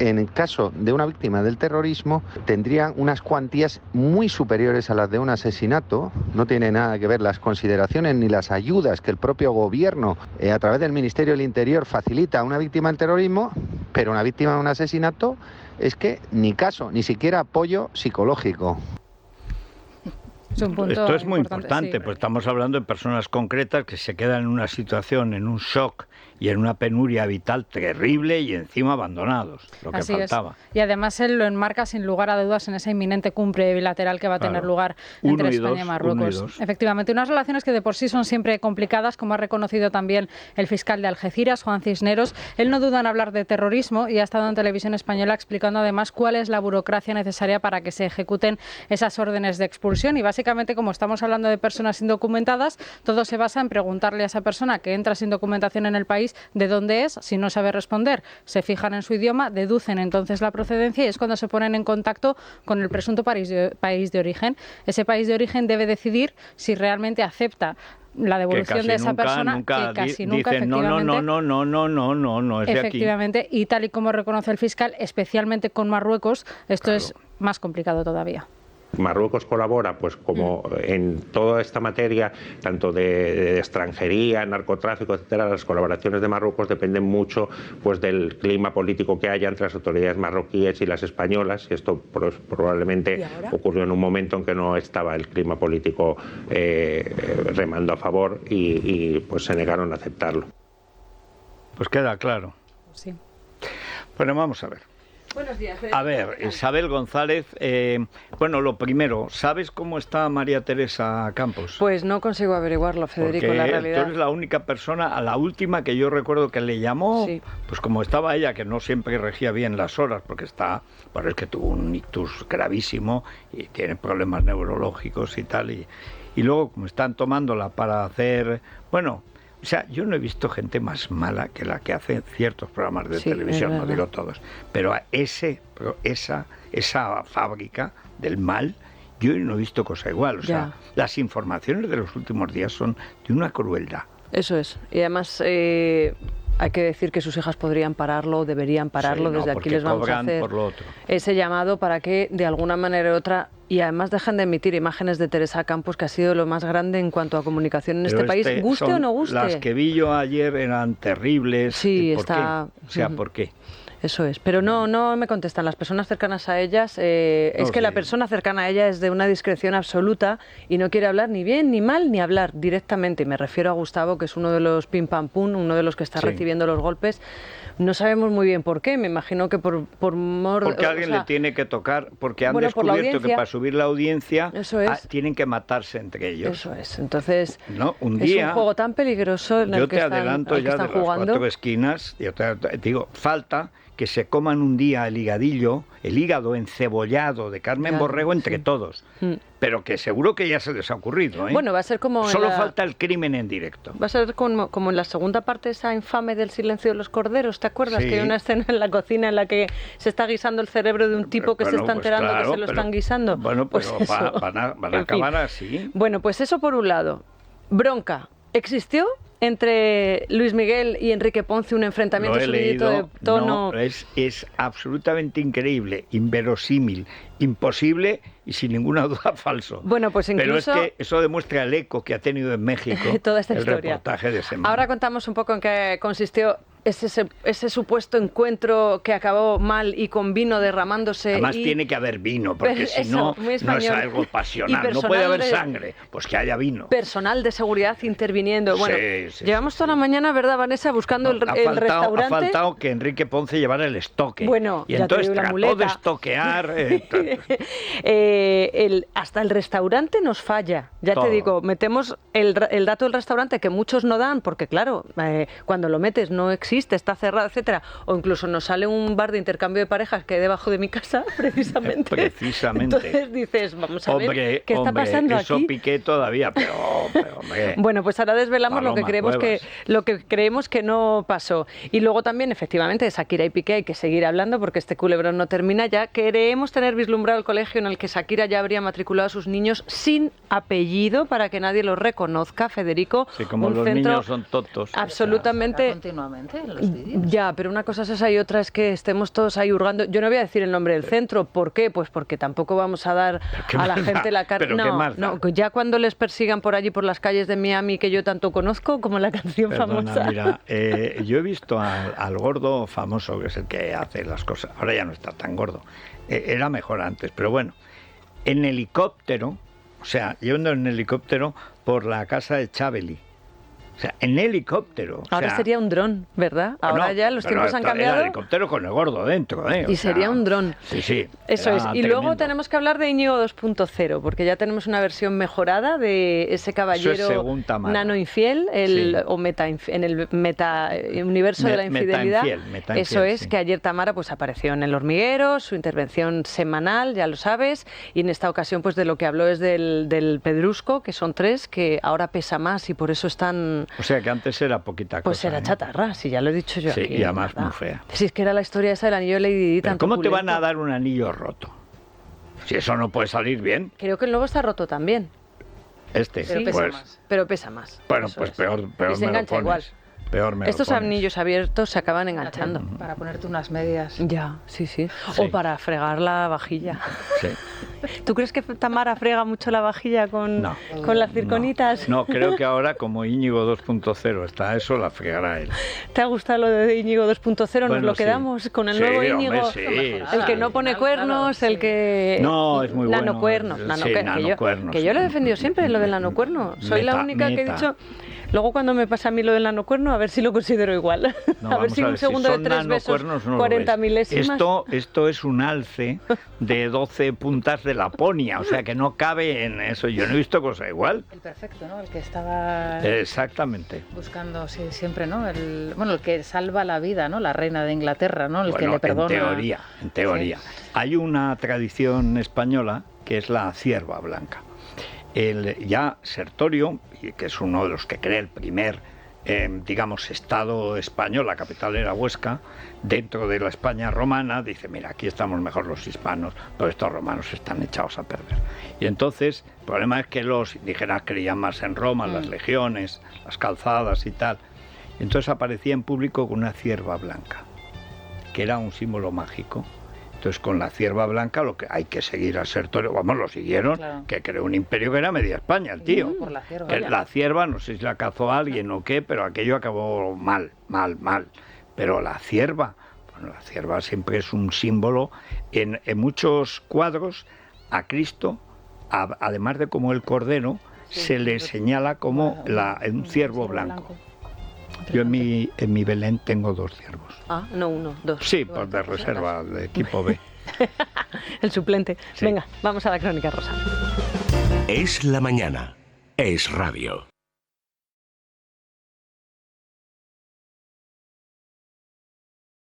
en el caso de una víctima del terrorismo, tendrían unas cuantías muy superiores a las de un asesinato. No tiene nada que ver las consideraciones ni las ayudas que el propio Gobierno, a través del Ministerio del Interior, facilita a una víctima del terrorismo, pero una víctima de un asesinato es que ni caso, ni siquiera apoyo psicológico. Esto es muy importante, sí. Pues estamos hablando de personas concretas que se quedan en una situación, en un shock y en una penuria vital terrible y encima abandonados, lo que Así faltaba. es. Y además él lo enmarca sin lugar a dudas en esa inminente cumbre bilateral que va a tener lugar entre España y Marruecos. Efectivamente, unas relaciones que de por sí son siempre complicadas, como ha reconocido también el fiscal de Algeciras, Juan Cisneros. Él no duda en hablar de terrorismo y ha estado en televisión española explicando además cuál es la burocracia necesaria para que se ejecuten esas órdenes de expulsión. Y básicamente, como estamos hablando de personas indocumentadas, todo se basa en preguntarle a esa persona que entra sin documentación en el país de dónde es. Si no sabe responder, se fijan en su idioma, deducen entonces la procedencia y es cuando se ponen en contacto con el presunto país de origen. Ese país de origen debe decidir si realmente acepta la devolución de esa persona, que casi nunca, dicen, no, es de aquí. Efectivamente, y tal y como reconoce el fiscal, especialmente con Marruecos, esto es más complicado todavía. Marruecos colabora, pues como en toda esta materia, tanto de extranjería, narcotráfico, etcétera. Las colaboraciones de Marruecos dependen mucho, pues, del clima político que haya entre las autoridades marroquíes y las españolas. Y esto probablemente ocurrió en un momento en que no estaba el clima político remando a favor y pues se negaron a aceptarlo. Pues queda claro. Sí. Bueno, vamos a ver. Buenos días. A ver, Isabel González, bueno, lo primero, ¿sabes cómo está María Teresa Campos? Pues no consigo averiguarlo, Federico, porque la realidad. tú eres la única persona, a la última que yo recuerdo que le llamó, pues como estaba ella, que no siempre regía bien las horas, porque bueno, es que tuvo un ictus gravísimo y tiene problemas neurológicos y tal, y luego como están tomándola para hacer, bueno... O sea, yo no he visto gente más mala que la que hace ciertos programas de televisión, no digo todos, pero esa fábrica del mal, yo no he visto cosa igual. O sea, las informaciones de los últimos días son de una crueldad. Eso es. Y además hay que decir que sus hijas podrían pararlo, deberían pararlo. Desde aquí les vamos a hacer ese llamado para que de alguna manera u otra... Y además dejan de emitir imágenes de Teresa Campos, que ha sido lo más grande en cuanto a comunicación en este país, guste o no guste. Las que vi yo ayer eran terribles. Sí, ¿Por qué? O sea, ¿por qué? Eso es, pero no me contestan. Las personas cercanas a ellas, es que la persona cercana a ella es de una discreción absoluta y no quiere hablar ni bien ni mal ni hablar directamente. Y me refiero a Gustavo, que es uno de los pim pam pum, uno de los que está recibiendo los golpes. No sabemos muy bien por qué, me imagino que porque alguien le tiene que tocar, porque han descubierto que para subir la audiencia tienen que matarse entre ellos. Eso es, entonces un día, es un juego tan peligroso en el que están jugando. Yo te adelanto ya de las 4 esquinas, yo te digo, falta que se coman un día el hígado encebollado de Carmen Borrego entre todos. Pero que seguro que ya se les ha ocurrido, ¿eh? Bueno, va a ser como... Solo falta el crimen en directo. Va a ser como en la segunda parte esa infame del silencio de los corderos, ¿te acuerdas? Que hay una escena en la cocina en la que se está guisando el cerebro de un tipo que se está enterando que se lo están guisando. Bueno, pues pero van a acabar así. Bueno, pues eso por un lado. Bronca. ¿Existió entre Luis Miguel y Enrique Ponce un enfrentamiento subidito de tono? No, es absolutamente increíble, inverosímil, imposible y sin ninguna duda falso. Bueno, pues incluso... Pero es que eso demuestra el eco que ha tenido en México toda esta el historia. Reportaje de semana. Ahora contamos un poco en qué consistió ese supuesto encuentro que acabó mal y con vino derramándose. Además tiene que haber vino, porque si no, no es algo pasional. No puede haber sangre, pues que haya vino. Personal de seguridad interviniendo. Bueno, llevamos toda la mañana, ¿verdad, Vanessa, buscando el restaurante? Ha faltado que Enrique Ponce llevara el estoque. Bueno, y entonces trató de estoquear. Hasta el restaurante nos falla. Ya te digo, metemos el dato del restaurante que muchos no dan, porque claro, cuando lo metes no existe, está cerrado, etcétera. O incluso nos sale un bar de intercambio de parejas que hay debajo de mi casa, precisamente. Entonces dices, vamos a ver qué está pasando eso aquí. Piqué todavía, pero hombre. Bueno, pues ahora desvelamos lo que creemos que no pasó. Y luego también, efectivamente, de Shakira y Piqué hay que seguir hablando porque este culebrón no termina ya. Queremos tener vislumbrado el colegio en el que Shakira ya habría matriculado a sus niños sin apellido para que nadie los reconozca, Federico. Sí, como los niños son tontos. Absolutamente. Continuamente en los vídeos. Ya, pero una cosa es esa y otra es que estemos todos ahí hurgando. Yo no voy a decir el nombre del centro. ¿Por qué? Pues porque tampoco vamos a dar a la gente la cara. No, ya cuando les persigan por allí, por las calles de Miami, que yo tanto conozco, como la canción famosa. Mira, yo he visto al gordo famoso, que es el que hace las cosas. Ahora ya no está tan gordo. Era mejor antes, pero bueno. En helicóptero, o sea, yendo en helicóptero por la casa de Chaveli. O sea, en helicóptero. Ahora sería un dron, ¿verdad? Ahora ya los tiempos han cambiado. El helicóptero con el gordo dentro, ¿eh? Y sería un dron. Sí. Eso es. Y tremendo. luego tenemos que hablar de Íñigo 2.0, porque ya tenemos una versión mejorada de ese caballero nano infiel, o en el meta universo de la infidelidad. Meta Eso es, sí. que ayer Tamara pues apareció en El Hormiguero, su intervención semanal, ya lo sabes, y en esta ocasión pues de lo que habló es del pedrusco, que son 3, que ahora pesa más y por eso están... O sea que antes era poquita cosa. Pues era chatarra, si ya lo he dicho yo sí, aquí. Y además ¿verdad? muy fea. Si es que era la historia esa del anillo de Lady Di. Pero ¿cómo te van a dar un anillo roto? Si eso no puede salir bien. Creo que el nuevo está roto también. Pero pesa más. Pero pesa más. Bueno, pues peor y se me lo engancha pones. igual. Peor me Estos lo pones. anillos abiertos se acaban enganchando. Para ponerte unas medias. Ya, sí. O para fregar la vajilla. Sí. ¿Tú crees que Tamara frega mucho la vajilla con las circonitas? No, creo que ahora como Íñigo 2.0 está eso, la fregará él. ¿Te ha gustado lo de Íñigo 2.0? ¿Nos lo quedamos con el nuevo Íñigo? Hombre, el que no pone cuernos, el que... No, es muy bueno. Nanocuerno. Que yo lo he defendido siempre, lo del nanocuerno. Soy la única que he dicho... Luego cuando me pasa a mí lo del nanocuerno, a ver si lo considero igual. No, a ver si un segundo de 3 besos, 40 milésimas. Esto es un alce de 12 puntas de Laponia, o sea que no cabe en eso. Yo no he visto cosa igual. El perfecto, ¿no? El que estaba... Exactamente. Buscando, sí, siempre, ¿no? El que salva la vida, ¿no? La reina de Inglaterra, ¿no? El que le perdona. En teoría. Sí. Hay una tradición española que es la cierva blanca. Ya Sertorio, que es uno de los que cree el primer, Estado español, la capital era Huesca, dentro de la España romana, dice, mira, aquí estamos mejor los hispanos, pero estos romanos están echados a perder. Y entonces, el problema es que los indígenas creían más en Roma, las legiones, las calzadas y tal. Y entonces aparecía en público con una cierva blanca, que era un símbolo mágico. Entonces, con la cierva blanca lo que hay que seguir a Sertorio, lo siguieron, claro. Que creó un imperio que era media España, el tío. Por la cierva, la cierva, no sé si la cazó alguien o qué, pero aquello acabó mal. Pero la cierva siempre es un símbolo. En muchos cuadros, a Cristo, además de como el cordero, se le señala como un ciervo blanco. Yo en mi Belén tengo 2 ciervos. Ah, no 1, 2. Sí, pues de reserva, de equipo B. El suplente. Sí. Venga, vamos a la crónica rosa. Es la mañana. Es radio.